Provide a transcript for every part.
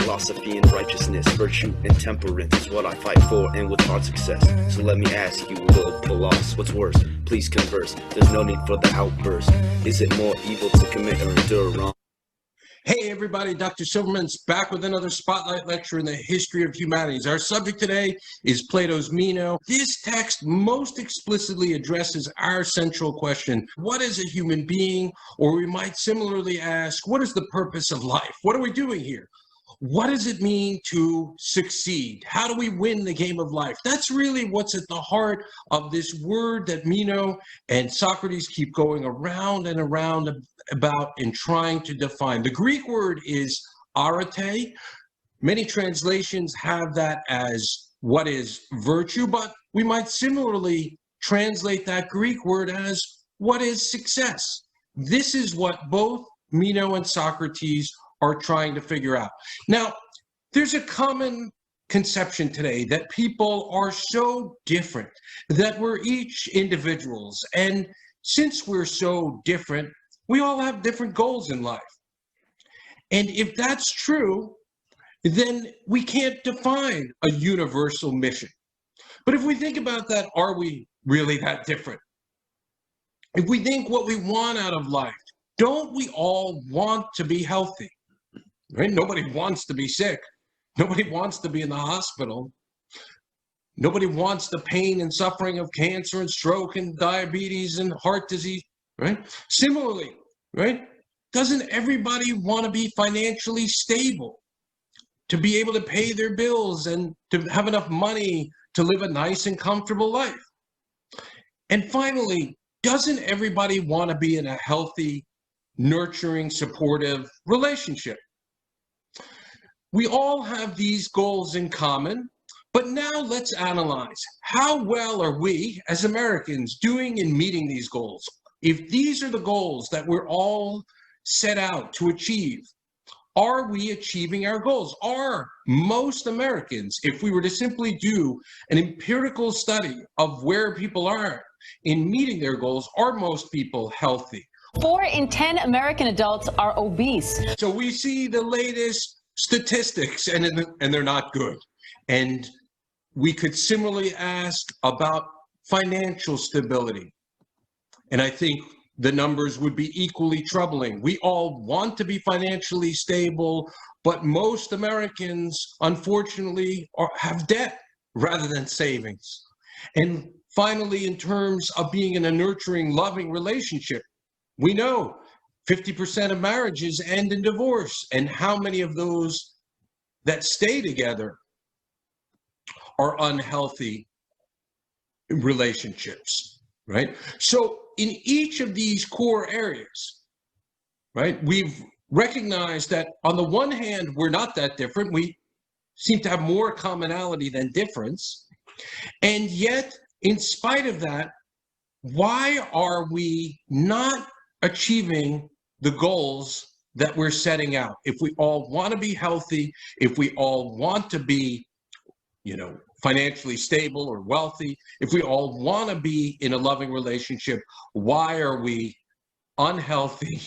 Philosophy and righteousness, virtue and temperance is what I fight for, and with hard success. So let me ask you, little Pelos, what's worse? Please converse, there's no need for the outburst. Is it more evil to commit or endure wrong? Hey everybody, Dr. Silvermintz back with another Spotlight lecture in the history of humanities. Our subject today is Plato's Meno. This text most explicitly addresses our central question: what is a human being? Or we might similarly ask, what is the purpose of life? What are we doing here? What does it mean to succeed? How do we win the game of life? That's really what's at the heart of this word that Meno and Socrates keep going around and around about in trying to define. The Greek word is arete. Many translations have that as what is virtue, but we might similarly translate that Greek word as what is success. This is what both Meno and Socrates are trying to figure out. Now, there's a common conception today that people are so different, that we're each individuals. And since we're so different, we all have different goals in life. And if that's true, then we can't define a universal mission. But if we think about that, are we really that different? If we think what we want out of life, don't we all want to be healthy? Right? Nobody wants to be sick. Nobody wants to be in the hospital. Nobody wants the pain and suffering of cancer and stroke and diabetes and heart disease, right? Similarly, right? Doesn't everybody want to be financially stable, to be able to pay their bills and to have enough money to live a nice and comfortable life? And finally, doesn't everybody want to be in a healthy, nurturing, supportive relationship? We all have these goals in common, but now let's analyze how well are we as Americans doing in meeting these goals? If these are the goals that we're all set out to achieve, are we achieving our goals? Are most Americans, if we were to simply do an empirical study of where people are in meeting their goals, are most people healthy? 4 in 10 American adults are obese. So we see the latest statistics, and they're not good. And we could similarly ask about financial stability. And I think the numbers would be equally troubling. We all want to be financially stable, but most Americans, unfortunately, have debt rather than savings. And finally, in terms of being in a nurturing, loving relationship, we know 50% of marriages end in divorce, and how many of those that stay together are unhealthy relationships, right? So in each of these core areas, right, we've recognized that on the one hand, we're not that different. We seem to have more commonality than difference. And yet, in spite of that, why are we not achieving the goals that we're setting out? If we all want to be healthy, if we all want to be, financially stable or wealthy, if we all want to be in a loving relationship, why are we unhealthy,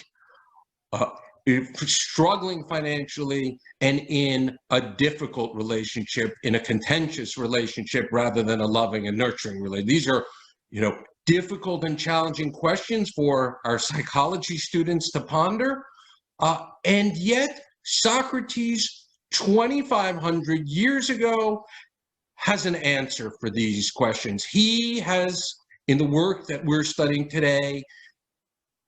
struggling financially, and in a difficult relationship, in a contentious relationship, rather than a loving and nurturing relationship? These are, difficult and challenging questions for our psychology students to ponder. And yet, Socrates, 2,500 years ago, has an answer for these questions. He has, in the work that we're studying today,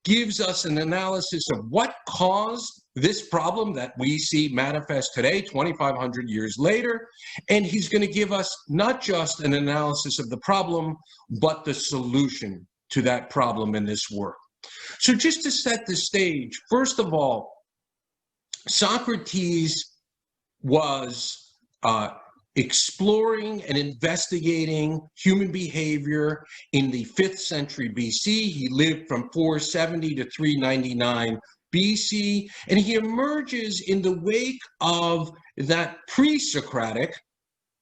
gives us an analysis of what caused this problem that we see manifest today, 2,500 years later. And he's going to give us not just an analysis of the problem, but the solution to that problem in this work. So just to set the stage, first of all, Socrates was exploring and investigating human behavior in the 5th century BC. He lived from 470 to 399 BC, and he emerges in the wake of that pre-Socratic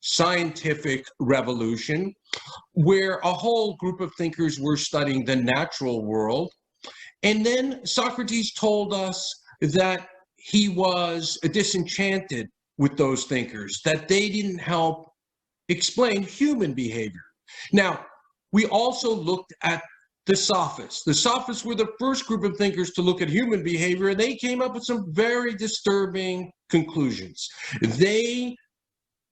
scientific revolution, where a whole group of thinkers were studying the natural world. And then Socrates told us that he was disenchanted with those thinkers, that they didn't help explain human behavior. Now, we also looked at the Sophists. The Sophists were the first group of thinkers to look at human behavior, and they came up with some very disturbing conclusions. They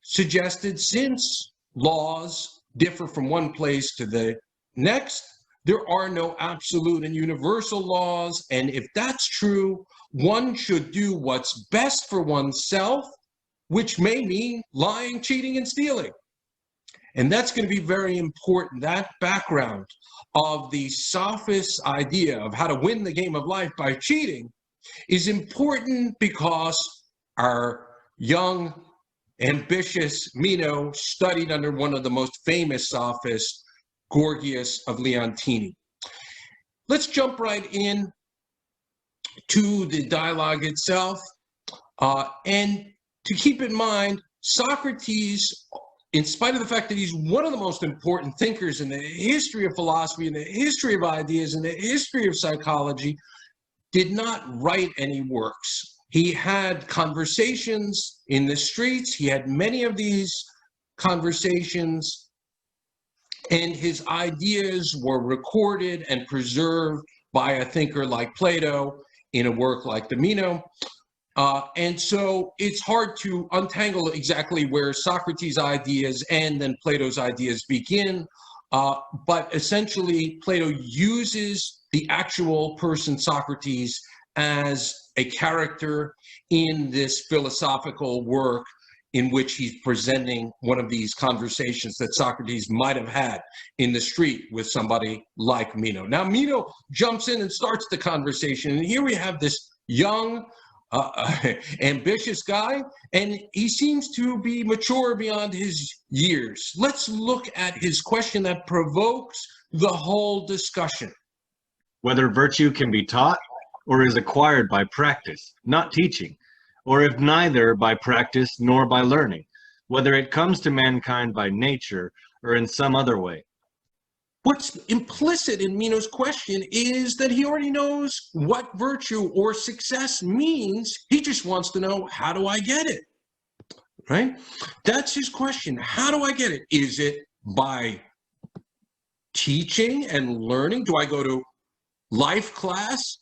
suggested, since laws differ from one place to the next, there are no absolute and universal laws, and if that's true, one should do what's best for oneself, which may mean lying, cheating, and stealing. And that's going to be very important. That background of the sophist idea of how to win the game of life by cheating is important because our young, ambitious Meno studied under one of the most famous sophists, Gorgias of Leontini. Let's jump right in to the dialogue itself. And to keep in mind, Socrates, in spite of the fact that he's one of the most important thinkers in the history of philosophy, in the history of ideas, in the history of psychology, did not write any works. He had conversations in the streets. He had many of these conversations, and his ideas were recorded and preserved by a thinker like Plato in a work like the Meno. And so it's hard to untangle exactly where Socrates' ideas and then Plato's ideas begin. But essentially, Plato uses the actual person Socrates as a character in this philosophical work in which he's presenting one of these conversations that Socrates might have had in the street with somebody like Meno. Now, Meno jumps in and starts the conversation, and here we have this young, ambitious guy, and he seems to be mature beyond his years. Let's look at his question that provokes the whole discussion. Whether virtue can be taught or is acquired by practice, not teaching, or if neither by practice nor by learning, whether it comes to mankind by nature or in some other way. What's implicit in Meno's question is that he already knows what virtue or success means. He just wants to know, how do I get it? Right? That's his question. How do I get it? Is it by teaching and learning? Do I go to life class?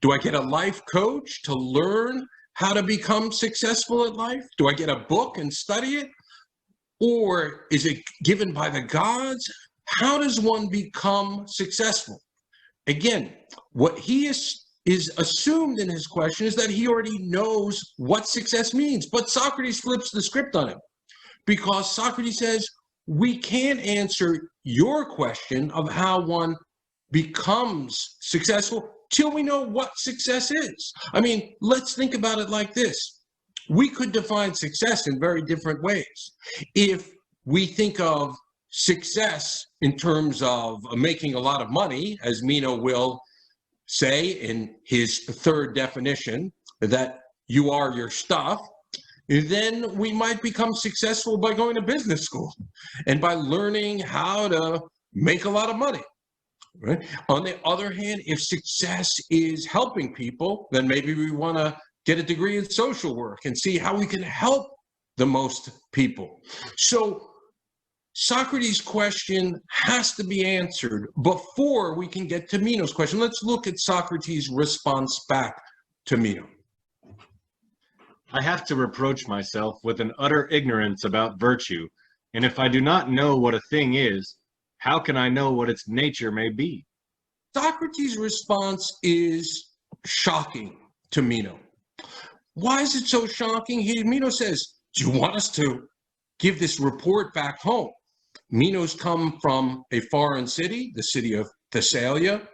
Do I get a life coach to learn how to become successful at life? Do I get a book and study it? Or is it given by the gods? How does one become successful? Again, what he is assumed in his question is that he already knows what success means. But Socrates flips the script on him, because Socrates says, we can't answer your question of how one becomes successful till we know what success is. I mean, let's think about it like this. We could define success in very different ways. If we think of success in terms of making a lot of money, as Meno will say in his third definition, that you are your stuff, then we might become successful by going to business school and by learning how to make a lot of money. Right? On the other hand, if success is helping people, then maybe we want to get a degree in social work and see how we can help the most people. So Socrates' question has to be answered before we can get to Meno's question. Let's look at Socrates' response back to Meno. I have to reproach myself with an utter ignorance about virtue, and if I do not know what a thing is, how can I know what its nature may be? Socrates' response is shocking to Meno. Why is it so shocking? Meno says, do you want us to give this report back home? Meno's come from a foreign city, the city of Thessalia,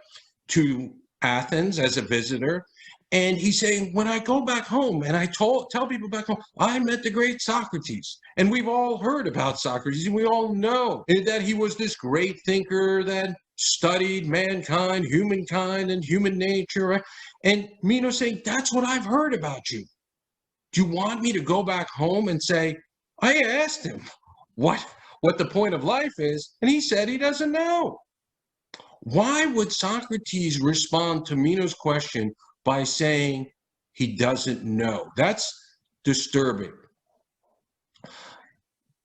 to Athens as a visitor. And he's saying, when I go back home and I tell people back home, I met the great Socrates. And we've all heard about Socrates, and we all know that he was this great thinker that studied mankind, humankind, and human nature. Right? And Meno's saying, that's what I've heard about you. Do you want me to go back home and say, I asked him what the point of life is, and he said he doesn't know? Why would Socrates respond to Meno's question by saying he doesn't know? That's disturbing.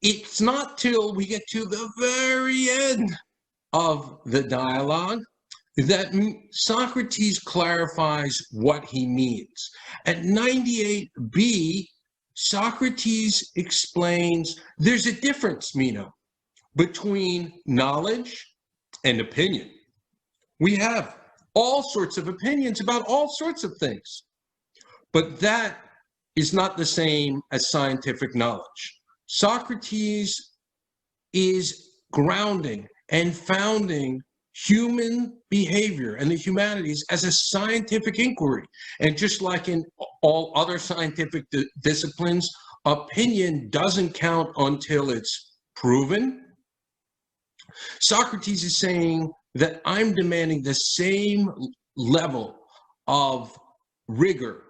it's not till we get to the very end of the dialogue that Socrates clarifies what he means. At 98b, Socrates explains there's a difference, Meno, between knowledge and opinion. We have all sorts of opinions about all sorts of things, but that is not the same as scientific knowledge. Socrates is grounding and founding human behavior and the humanities as a scientific inquiry. And just like in all other scientific disciplines, opinion doesn't count until it's proven. Socrates is saying that I'm demanding the same level of rigor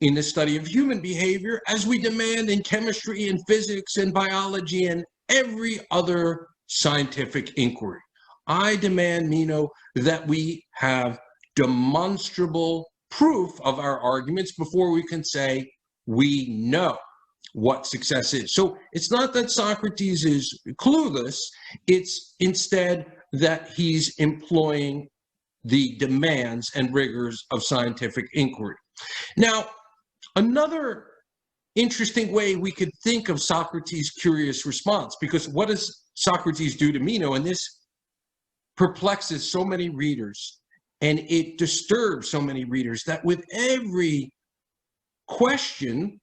in the study of human behavior as we demand in chemistry and physics and biology and every other scientific inquiry. I demand, Meno, that we have demonstrable proof of our arguments before we can say we know what success is. So it's not that Socrates is clueless, it's instead that he's employing the demands and rigors of scientific inquiry. Now, another interesting way we could think of Socrates' curious response, because what does Socrates do to Meno? And this perplexes so many readers and it disturbs so many readers that with every question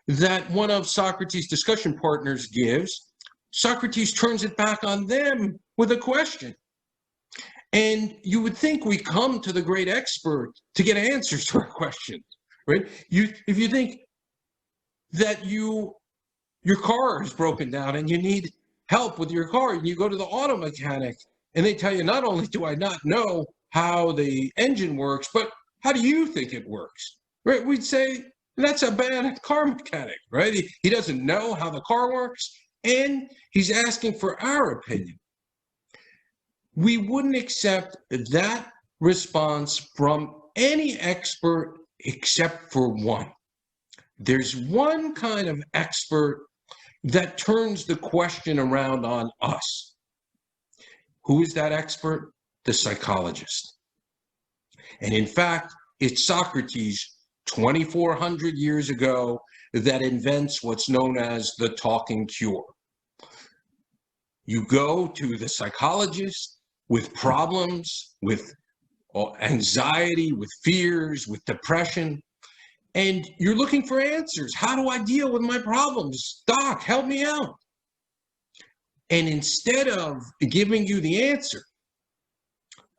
that one of Socrates' discussion partners gives, Socrates turns it back on them with a question. And you would think we come to the great expert to get answers to our questions, right? If you think that your car is broken down and you need help with your car, and you go to the auto mechanic and they tell you, not only do I not know how the engine works, but how do you think it works, right? We'd say that's a bad car mechanic, right? He doesn't know how the car works and he's asking for our opinion. We wouldn't accept that response from any expert except for one. There's one kind of expert that turns the question around on us. Who is that expert? The psychologist. And in fact, it's Socrates 2,400 years ago that invents what's known as the talking cure. You go to the psychologist with problems, with anxiety, with fears, with depression, and you're looking for answers. How do I deal with my problems? Doc, help me out. And instead of giving you the answer,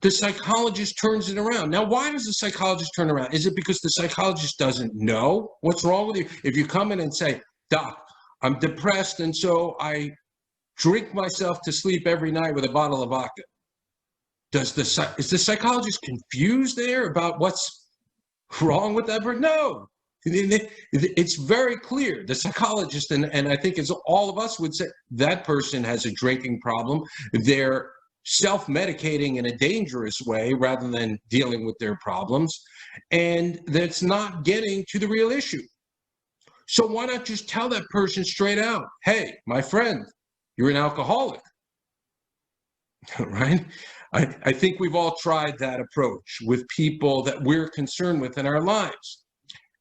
the psychologist turns it around. Now, why does the psychologist turn around? Is it because the psychologist doesn't know what's wrong with you? If you come in and say, Doc, I'm depressed, and so I drink myself to sleep every night with a bottle of vodka. Is the psychologist confused there about what's wrong with that person? No. It's very clear. The psychologist, and I think as all of us would say, that person has a drinking problem. They're self-medicating in a dangerous way rather than dealing with their problems, and that's not getting to the real issue. So why not just tell that person straight out, hey, my friend, you're an alcoholic, right? I think we've all tried that approach with people that we're concerned with in our lives,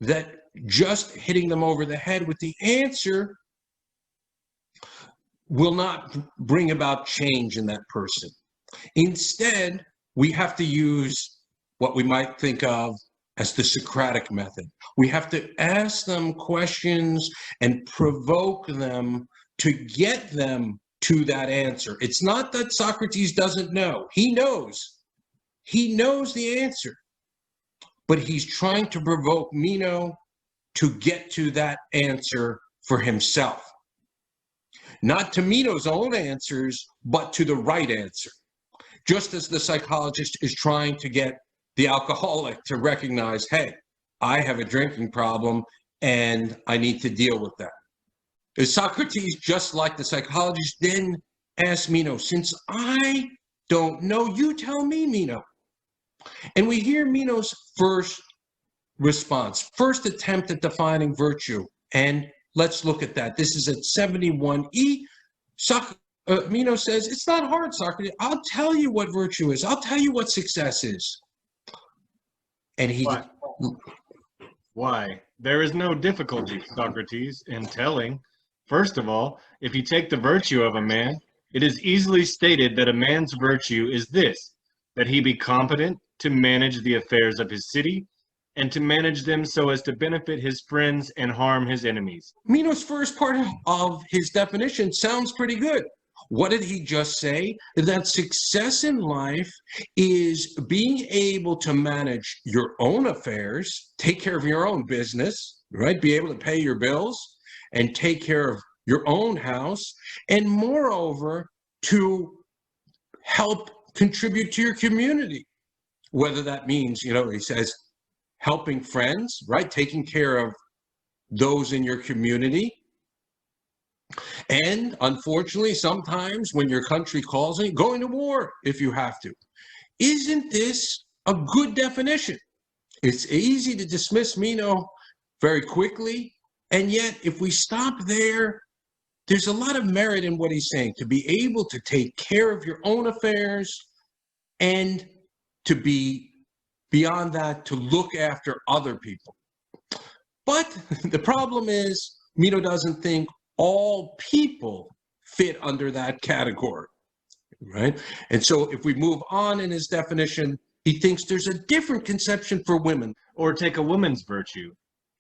that just hitting them over the head with the answer will not bring about change in that person. Instead, we have to use what we might think of as the Socratic method. We have to ask them questions and provoke them to get them to that answer. It's not that Socrates doesn't know. He knows. He knows the answer. But he's trying to provoke Meno to get to that answer for himself. Not to Meno's own answers, but to the right answer. Just as the psychologist is trying to get the alcoholic to recognize, hey, I have a drinking problem and I need to deal with that. Is Socrates, just like the psychologist, then asked Meno, since I don't know, you tell me, Meno. And we hear Meno's first response, first attempt at defining virtue. And let's look at that. This is at 71e. Meno says, it's not hard, Socrates. I'll tell you what virtue is. I'll tell you what success is. And he... Why? There is no difficulty, Socrates, in telling. First of all, if you take the virtue of a man, it is easily stated that a man's virtue is this, that he be competent to manage the affairs of his city, and to manage them so as to benefit his friends and harm his enemies. Meno's first part of his definition sounds pretty good. What did he just say? That success in life is being able to manage your own affairs, take care of your own business, right? Be able to pay your bills and take care of your own house, and moreover, to help contribute to your community. Whether that means, he says, helping friends, right? Taking care of those in your community. And unfortunately, sometimes when your country calls on you, going to war if you have to. Isn't this a good definition? It's easy to dismiss Meno very quickly. And yet, if we stop there, there's a lot of merit in what he's saying. To be able to take care of your own affairs and to be beyond that, to look after other people. But the problem is, Meno doesn't think all people fit under that category, right? And so if we move on in his definition, he thinks there's a different conception for women. Or take a woman's virtue.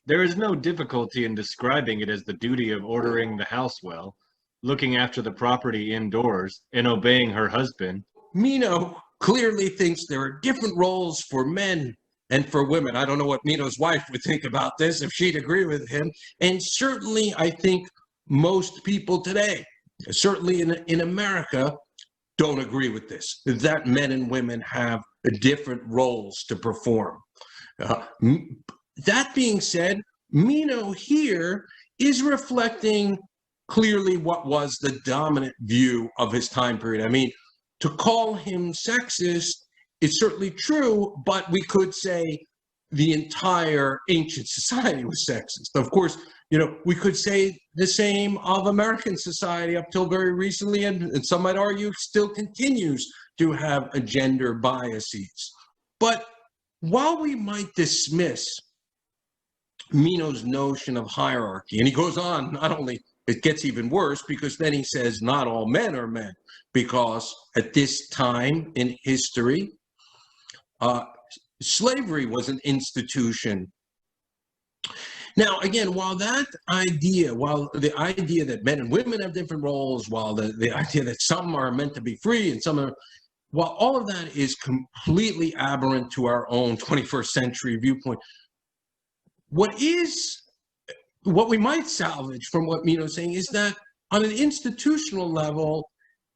There is no difficulty in describing it as the duty of ordering the house well, looking after the property indoors, and obeying her husband. Meno clearly thinks there are different roles for men and for women. I don't know what Meno's wife would think about this, if she'd agree with him. And certainly, I think most people today, certainly in America, don't agree with this, that men and women have different roles to perform. That being said, Meno here is reflecting clearly what was the dominant view of his time period. I mean, to call him sexist is certainly true, but we could say the entire ancient society was sexist. Of course, we could say the same of American society up till very recently, and some might argue still continues to have a gender biases. But while we might dismiss Meno's notion of hierarchy, and he goes on, not only, it gets even worse, because then he says not all men are men, because at this time in history, slavery was an institution. Now, again, while the idea that men and women have different roles, while the idea that some are meant to be free and some are, while all of that is completely aberrant to our own 21st century viewpoint, what we might salvage from what Meno's saying is that on an institutional level,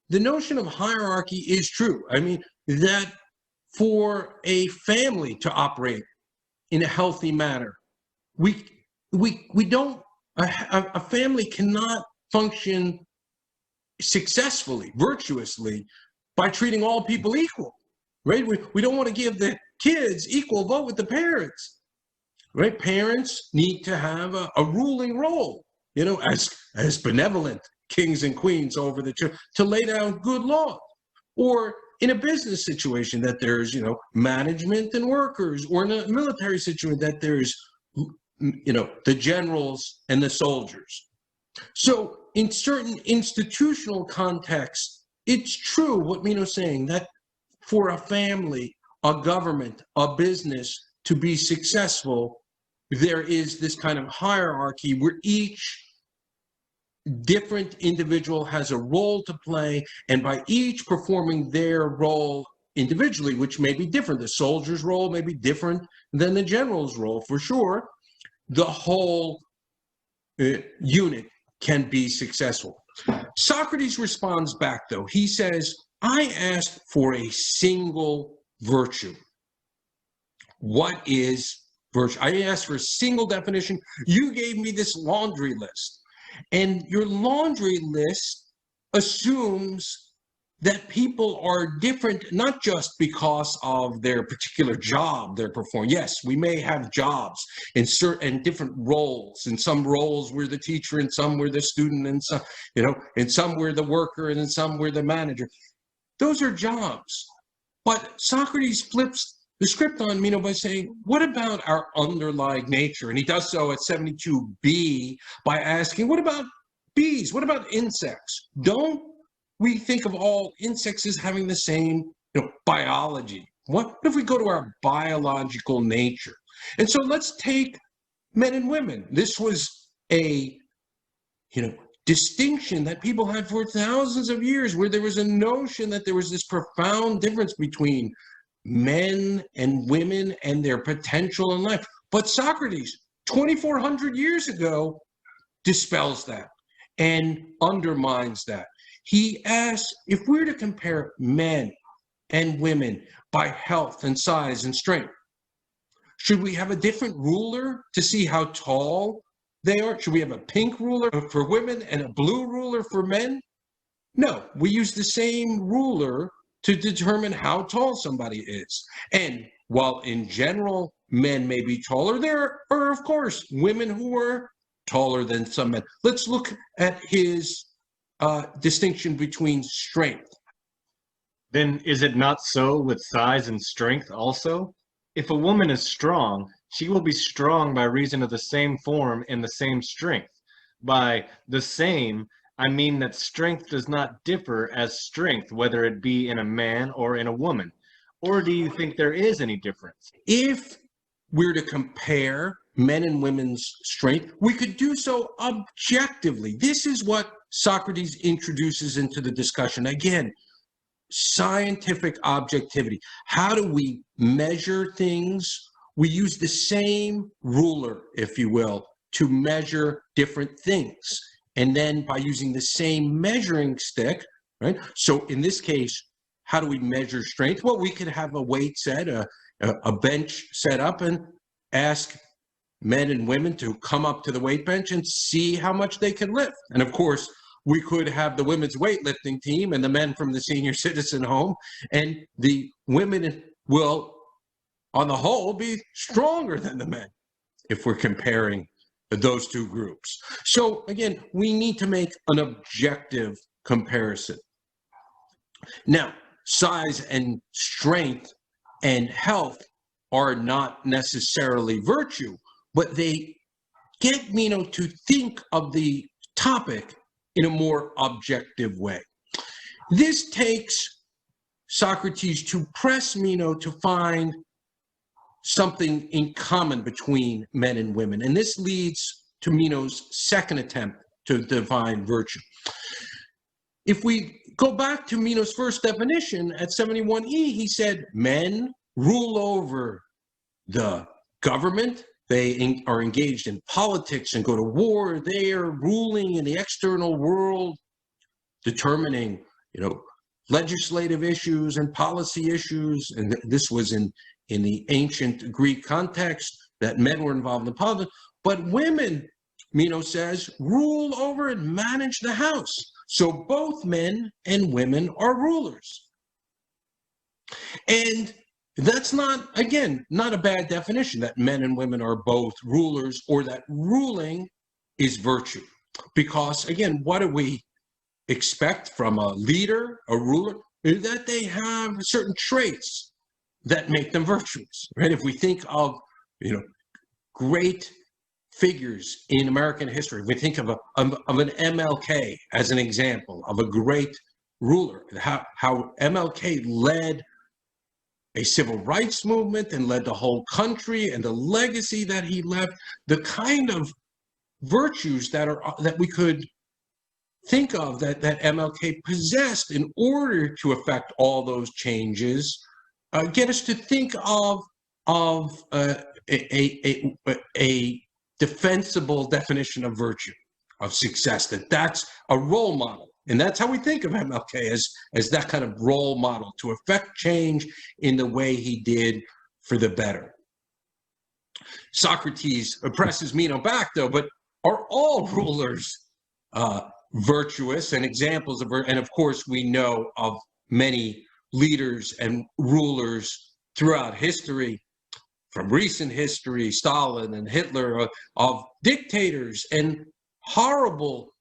the notion of hierarchy is true. I mean, that for a family to operate in a healthy manner, a family cannot function successfully, virtuously, by treating all people equal, right? We don't want to give the kids equal vote with the parents, right? Parents need to have a ruling role, as benevolent kings and queens over the church, to lay down good law. Or in a business situation, that there's, management and workers, or in a military situation, that there's, the generals and the soldiers. So in certain institutional contexts, it's true what Meno's saying, that for a family, a government, a business to be successful, there is this kind of hierarchy where each different individual has a role to play, and by each performing their role individually, which may be different, the soldier's role may be different than the general's role, for sure, the whole unit can be successful. Socrates responds back, though. He says, I asked for a single virtue. What is virtue? I asked for a single definition. You gave me this laundry list. And your laundry list assumes that people are different, not just because of their particular job they're performing. Yes, we may have jobs in certain different roles. In some roles, we're the teacher, and some we're the student, and some, in some we're the worker, and in some we're the manager. Those are jobs. But Socrates flips the script on Meno by saying, what about our underlying nature? And he does so at 72b by asking, what about bees? What about insects? Don't we think of all insects as having the same biology? What if we go to our biological nature? And so let's take men and women. This was a distinction that people had for thousands of years, where there was a notion that there was this profound difference between men and women and their potential in life. But Socrates, 2,400 years ago, dispels that and undermines that. He asks, if we're to compare men and women by health and size and strength, should we have a different ruler to see how tall they are? Should we have a pink ruler for women and a blue ruler for men? No, we use the same ruler to determine how tall somebody is. And while in general, men may be taller, there are, of course, women who are taller than some men. Let's look at his distinction between strength. Then is it not so with size and strength also? If a woman is strong, she will be strong by reason of the same form and the same strength. By the same, I mean that strength does not differ as strength, whether it be in a man or in a woman. Or do you think there is any difference? If we're to compare men and women's strength, we could do so objectively. This is what Socrates introduces into the discussion. Again, scientific objectivity. How do we measure things? We use the same ruler, if you will, to measure different things. And then by using the same measuring stick, right? So in this case, how do we measure strength? Well, we could have a weight set, a bench set up, and ask men and women to come up to the weight bench and see how much they can lift. And of course, we could have the women's weightlifting team and the men from the senior citizen home, and the women will, on the whole, be stronger than the men if we're comparing those two groups. So again, we need to make an objective comparison. Now, size and strength and health are not necessarily virtue, but they get Meno to think of the topic in a more objective way. This takes Socrates to press Meno to find something in common between men and women. And this leads to Meno's second attempt to define virtue. If we go back to Meno's first definition at 71e, he said, men rule over the government. They are engaged in politics and go to war. They are ruling in the external world, determining, legislative issues and policy issues. And this was in the ancient Greek context, that men were involved in politics. But women, Meno says, rule over and manage the house. So both men and women are rulers. And that's not, again, not a bad definition, that men and women are both rulers, or that ruling is virtue. Because, again, what do we expect from a leader, a ruler? Is that they have certain traits that make them virtuous, right? If we think of, great figures in American history, we think of an MLK as an example of a great ruler, how MLK led a civil rights movement and led the whole country, and the legacy that he left, the kind of virtues that we could think of that MLK possessed in order to affect all those changes, get us to think of a defensible definition of virtue, of success, that's a role model. And that's how we think of MLK, as that kind of role model to affect change in the way he did for the better. Socrates presses Meno back, though, but are all rulers virtuous, and examples of, and of course we know of many leaders and rulers throughout history, from recent history, Stalin and Hitler, of dictators and horrible,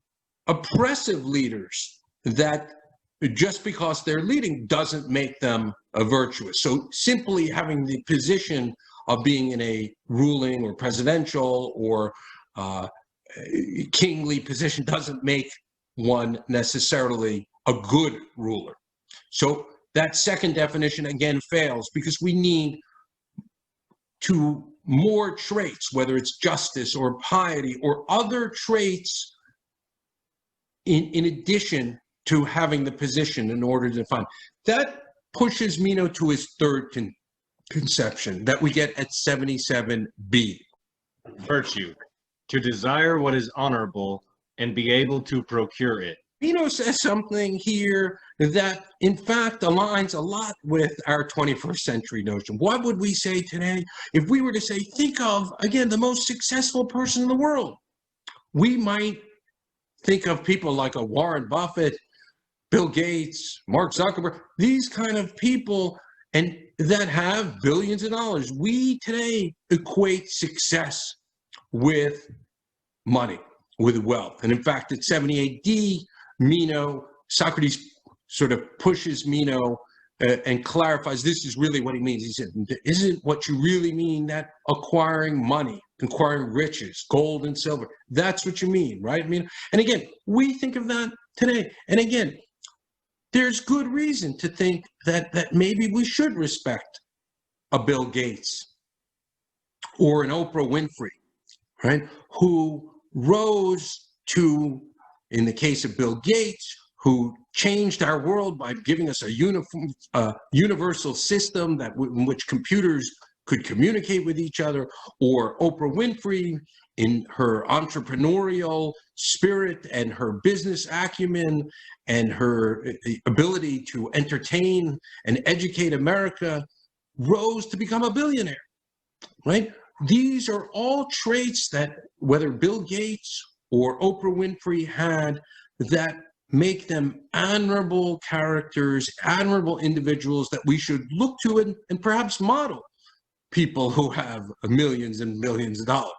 oppressive leaders, that just because they're leading doesn't make them virtuous. So simply having the position of being in a ruling or presidential or kingly position doesn't make one necessarily a good ruler. So that second definition again fails, because we need more traits, whether it's justice or piety or other traits in addition to having the position in order to define. That pushes Meno to his third conception that we get at 77b. Virtue, to desire what is honorable and be able to procure it. Meno says something here that, in fact, aligns a lot with our 21st century notion. What would we say today if we were to say, think of, again, the most successful person in the world? We might think of people like a Warren Buffett, Bill Gates, Mark Zuckerberg, these kind of people, and that have billions of dollars. We today equate success with money, with wealth. And in fact, at 70 AD, Socrates sort of pushes Meno and clarifies this is really what he means. He said, isn't what you really mean that acquiring money, acquiring riches, gold and silver, that's what you mean, right? I mean, and again, we think of that today. And again, there's good reason to think that maybe we should respect a Bill Gates or an Oprah Winfrey, right? Who rose to, in the case of Bill Gates, who changed our world by giving us a universal system in which computers could communicate with each other, or Oprah Winfrey in her entrepreneurial spirit and her business acumen and her ability to entertain and educate America, rose to become a billionaire, right? These are all traits that whether Bill Gates or Oprah Winfrey had that make them admirable characters, admirable individuals that we should look to and perhaps model people who have millions and millions of dollars.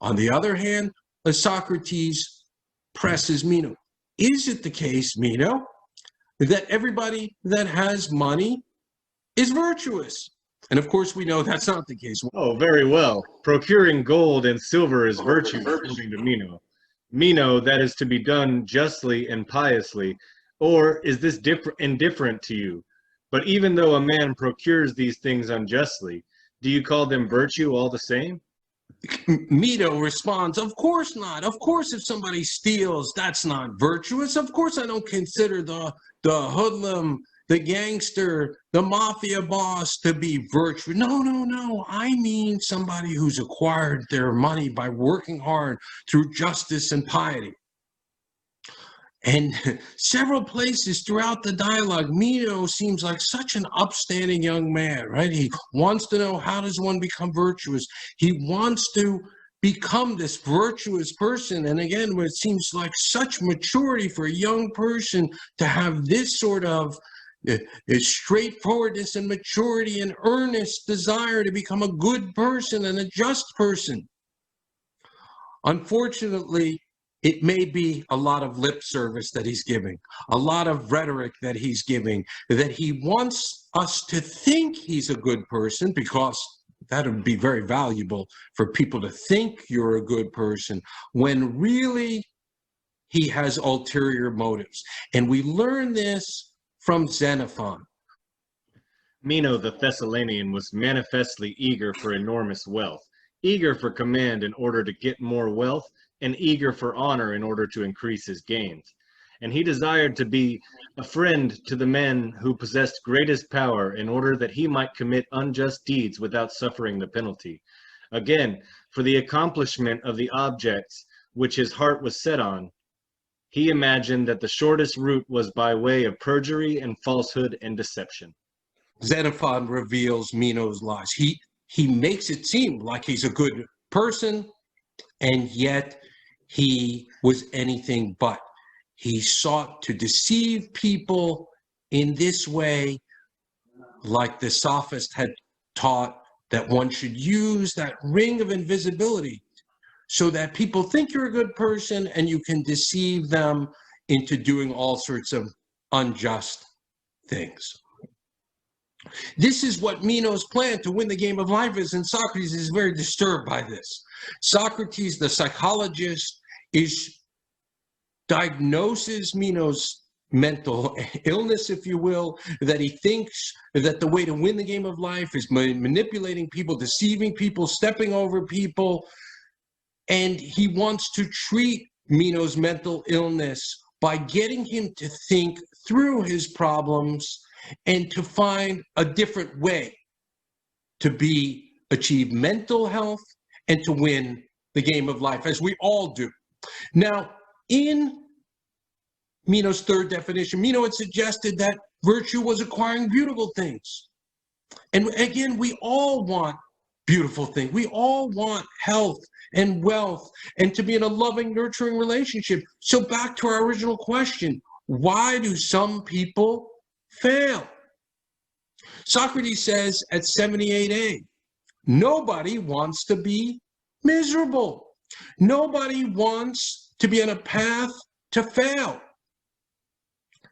On the other hand, Socrates presses Meno. Is it the case, Meno, that everybody that has money is virtuous? And of course, we know that's not the case. Oh, very well. Procuring gold and silver is virtue, according to Meno. Meno, that is to be done justly and piously, or is this indifferent to you? But even though a man procures these things unjustly, do you call them virtue all the same? Meno responds, of course not. Of course, if somebody steals, that's not virtuous. Of course, I don't consider the hoodlum, the gangster, the mafia boss to be virtuous. No. I mean somebody who's acquired their money by working hard through justice and piety. And several places throughout the dialogue, Meno seems like such an upstanding young man, right? He wants to know, how does one become virtuous? He wants to become this virtuous person. And again, it seems like such maturity for a young person to have this sort of straightforwardness and maturity and earnest desire to become a good person and a just person. Unfortunately, it may be a lot of lip service that he's giving, a lot of rhetoric that he's giving, that he wants us to think he's a good person, because that would be very valuable for people to think you're a good person, when really he has ulterior motives. And we learn this from Xenophon. Meno the Thessalonian was manifestly eager for enormous wealth, eager for command in order to get more wealth, and eager for honor in order to increase his gains. And he desired to be a friend to the men who possessed greatest power in order that he might commit unjust deeds without suffering the penalty. Again, for the accomplishment of the objects which his heart was set on, he imagined that the shortest route was by way of perjury and falsehood and deception. Xenophon reveals Meno's lies. He makes it seem like he's a good person, and yet he was anything but. He sought to deceive people in this way, like the Sophists had taught, that one should use that ring of invisibility so that people think you're a good person and you can deceive them into doing all sorts of unjust things. This is what Meno's plan to win the game of life is, and Socrates is very disturbed by this. Socrates, the psychologist, diagnoses Meno's mental illness, if you will, that he thinks that the way to win the game of life is manipulating people, deceiving people, stepping over people, and he wants to treat Meno's mental illness by getting him to think through his problems and to find a different way to achieve mental health and to win the game of life, as we all do. Now, in Meno's third definition, Meno had suggested that virtue was acquiring beautiful things. And again, we all want beautiful things. We all want health and wealth and to be in a loving, nurturing relationship. So back to our original question, why do some people fail? Socrates says at 78a, nobody wants to be miserable. Nobody wants to be on a path to fail.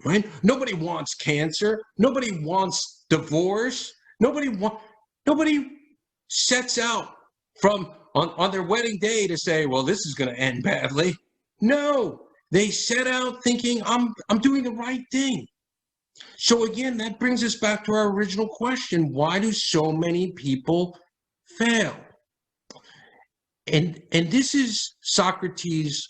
Right? Nobody wants cancer. Nobody wants divorce. Nobody sets out on their wedding day to say, well, this is going to end badly. No, they set out thinking, I'm doing the right thing. So again, that brings us back to our original question. Why do so many people fail? And this is Socrates'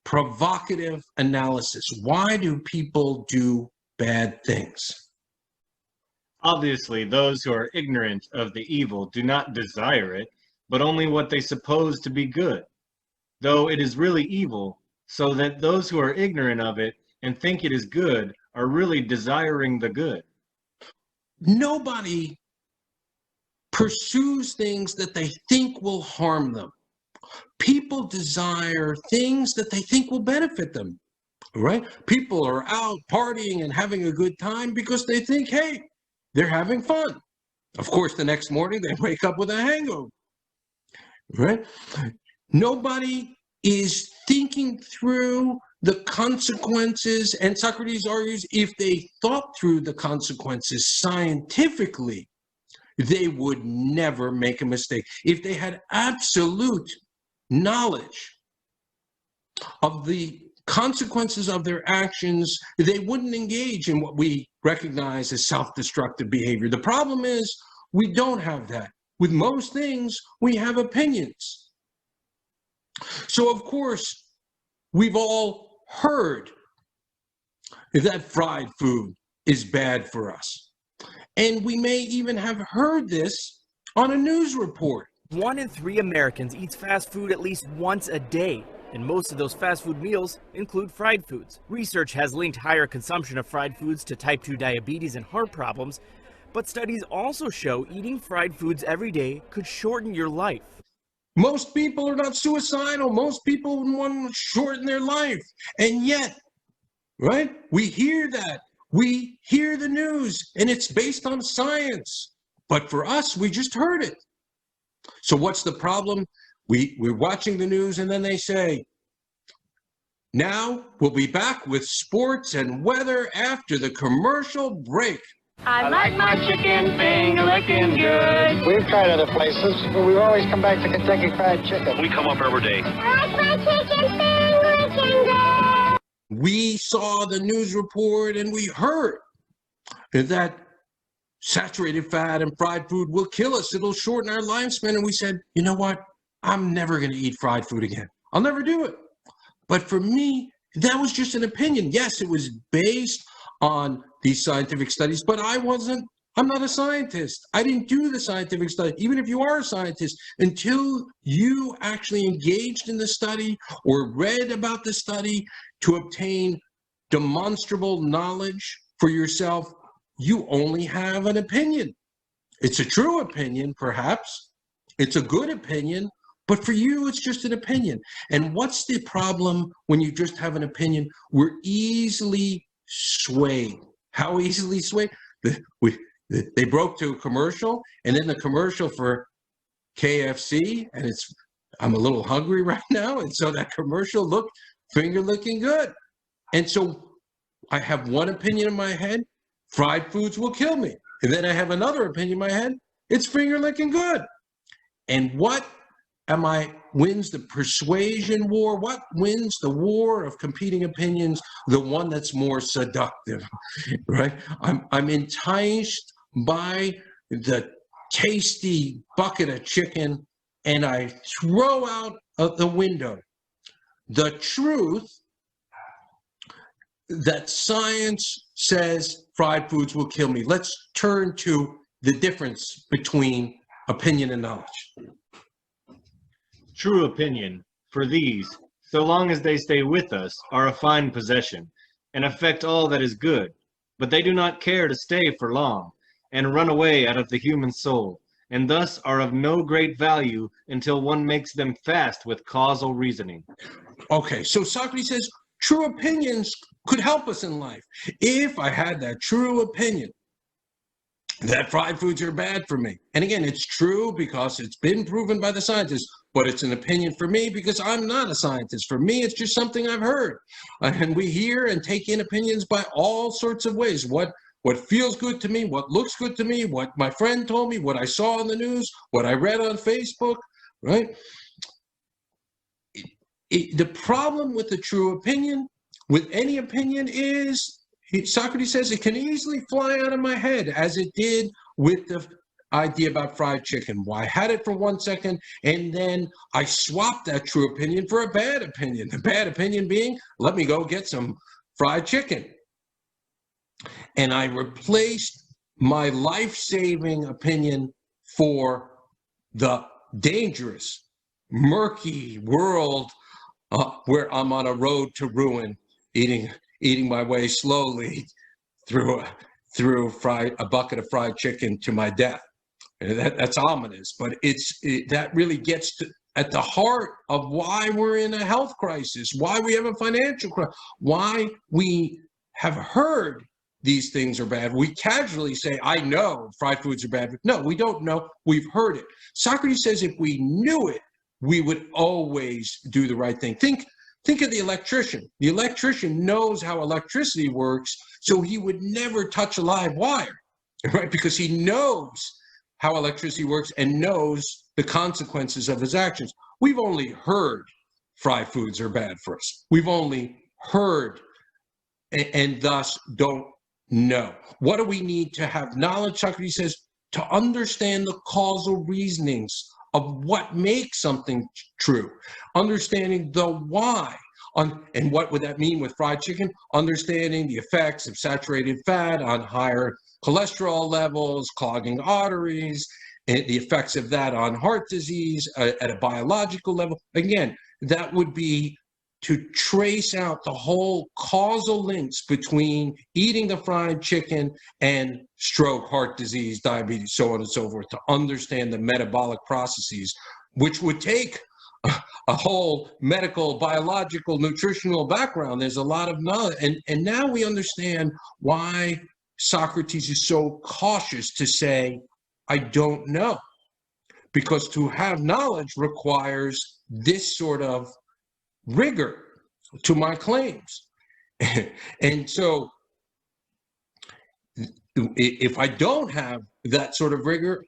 provocative analysis. Why do people do bad things? Obviously, those who are ignorant of the evil do not desire it, but only what they suppose to be good, though it is really evil, so that those who are ignorant of it and think it is good are really desiring the good. Nobody pursues things that they think will harm them. People desire things that they think will benefit them, right? People are out partying and having a good time because they think, hey, they're having fun. Of course, the next morning they wake up with a hangover, right? Nobody is thinking through the consequences, and Socrates argues if they thought through the consequences scientifically, they would never make a mistake. If they had absolute knowledge of the consequences of their actions, they wouldn't engage in what we recognize as self-destructive behavior. The problem is we don't have that. With most things, we have opinions. So, of course, we've all heard that fried food is bad for us. And we may even have heard this on a news report. 1 in 3 Americans eats fast food at least once a day, and most of those fast food meals include fried foods. Research has linked higher consumption of fried foods to type 2 diabetes and heart problems, but studies also show eating fried foods every day could shorten your life. Most people are not suicidal. Most people want to shorten their life. And yet, right, we hear that. We hear the news, and it's based on science. But for us, we just heard it. So what's the problem? We're watching the news, and then they say, now we'll be back with sports and weather after the commercial break. I like my chicken finger-licking good. We've tried other places, but we always come back to Kentucky Fried Chicken. We come up every day. I like my chicken finger-licking good. We saw the news report and we heard that saturated fat and fried food will kill us. It'll shorten our lifespan. And we said, you know what? I'm never going to eat fried food again. I'll never do it. But for me, that was just an opinion. Yes, it was based on these scientific studies, but I'm not a scientist. I didn't do the scientific study. Even if you are a scientist, until you actually engaged in the study or read about the study to obtain demonstrable knowledge for yourself, you only have an opinion. It's a true opinion, perhaps. It's a good opinion, but for you, it's just an opinion. And what's the problem when you just have an opinion? We're easily swayed. How easily swayed? They broke to a commercial, and then the commercial for KFC, and I'm a little hungry right now, and so that commercial looked finger looking good. And so I have one opinion in my head, fried foods will kill me. And then I have another opinion in my head, it's finger licking good. And what wins the persuasion war? What wins the war of competing opinions? The one that's more seductive, right? I'm enticed by the tasty bucket of chicken, and I throw out of the window the truth that science says fried foods will kill me. Let's turn to the difference between opinion and knowledge. True opinion, for these, so long as they stay with us, are a fine possession, and affect all that is good, but they do not care to stay for long, and run away out of the human soul, and thus are of no great value until one makes them fast with causal reasoning. Okay, so Socrates says true opinions could help us in life. If I had that true opinion that fried foods are bad for me, and again, it's true because it's been proven by the scientists, but it's an opinion for me because I'm not a scientist. For me, it's just something I've heard. And we hear and take in opinions by all sorts of ways. What feels good to me, what looks good to me, what my friend told me, what I saw on the news, what I read on Facebook, right? The problem with the true opinion, with any opinion, is, Socrates says, it can easily fly out of my head, as it did with the idea about fried chicken. Well, I had it for 1 second, and then I swapped that true opinion for a bad opinion. The bad opinion being, let me go get some fried chicken. And I replaced my life-saving opinion for the dangerous, murky world where I'm on a road to ruin, eating my way slowly through a bucket of fried chicken to my death. And that's ominous, but that really gets at the heart of why we're in a health crisis, why we have a financial crisis, why we have heard these things are bad. We casually say, I know fried foods are bad. No, we don't know. We've heard it. Socrates says if we knew it, we would always do the right thing. Think of the electrician. The electrician knows how electricity works, so he would never touch a live wire, right? Because he knows how electricity works and knows the consequences of his actions. We've only heard fried foods are bad for us. We've only heard and thus don't know. What do we need to have knowledge? Socrates says to understand the causal reasonings of what makes something true, understanding the why. And what would that mean with fried chicken? Understanding the effects of saturated fat on higher cholesterol levels, clogging arteries, and the effects of that on heart disease at a biological level. Again, that would be to trace out the whole causal links between eating the fried chicken and stroke, heart disease, diabetes, so on and so forth, to understand the metabolic processes, which would take a whole medical, biological, nutritional background. There's a lot of knowledge. And now we understand why Socrates is so cautious to say, I don't know. Because to have knowledge requires this sort of rigor to my claims. And so if I don't have that sort of rigor,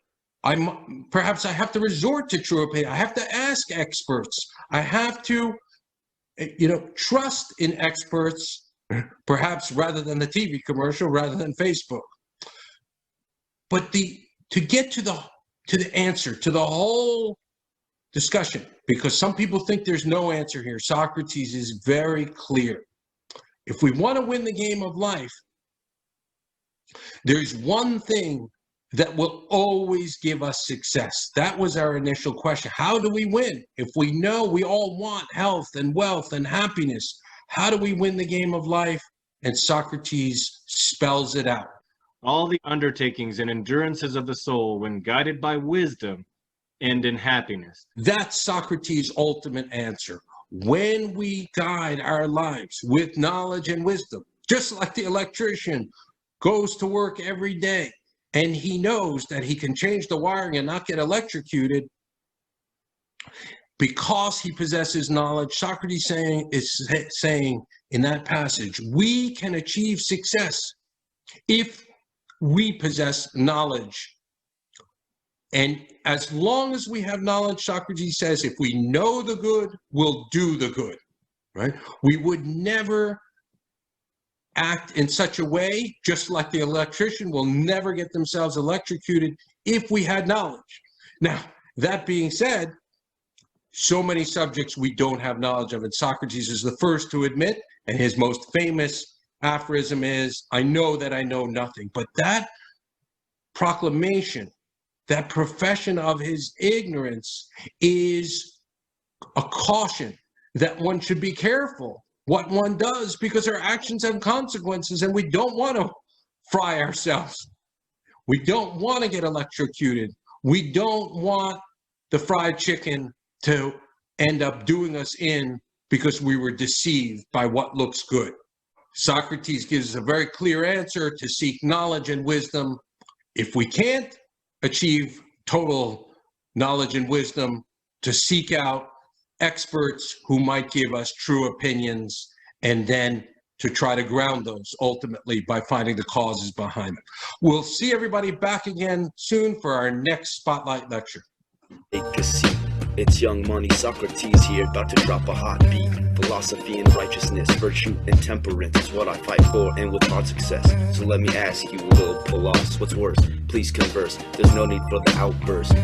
perhaps I have to resort to true opinion. I have to ask experts. I have to, trust in experts, perhaps rather than the TV commercial, rather than Facebook. But to get to the answer, to the whole discussion, because some people think there's no answer here. Socrates is very clear. If we want to win the game of life, there's one thing that will always give us success. That was our initial question. How do we win? If we know we all want health and wealth and happiness, how do we win the game of life? And Socrates spells it out. All the undertakings and endurances of the soul, when guided by wisdom, end in happiness. That's Socrates' ultimate answer. When we guide our lives with knowledge and wisdom, Just like the electrician goes to work every day and he knows that he can change the wiring and not get electrocuted because he possesses knowledge. Socrates is saying in that passage, we can achieve success if we possess knowledge. And as long as we have knowledge, Socrates says, if we know the good, we'll do the good, right? We would never act in such a way, just like the electrician will never get themselves electrocuted if we had knowledge. Now, that being said, so many subjects we don't have knowledge of, and Socrates is the first to admit, and his most famous aphorism is, I know that I know nothing. But that proclamation, that profession of his ignorance is a caution that one should be careful what one does, because our actions have consequences, and we don't want to fry ourselves. We don't want to get electrocuted. We don't want the fried chicken to end up doing us in because we were deceived by what looks good. Socrates gives a very clear answer: to seek knowledge and wisdom. If we can't achieve total knowledge and wisdom, to seek out experts who might give us true opinions, and then to try to ground those ultimately by finding the causes behind them. We'll see everybody back again soon for our next Spotlight lecture. Take a seat. It's Young Money Socrates here, about to drop a hot beat. Philosophy and righteousness, virtue and temperance is what I fight for, and with hard success. So let me ask you, little Palos, what's worse? Please converse. There's no need for the outburst.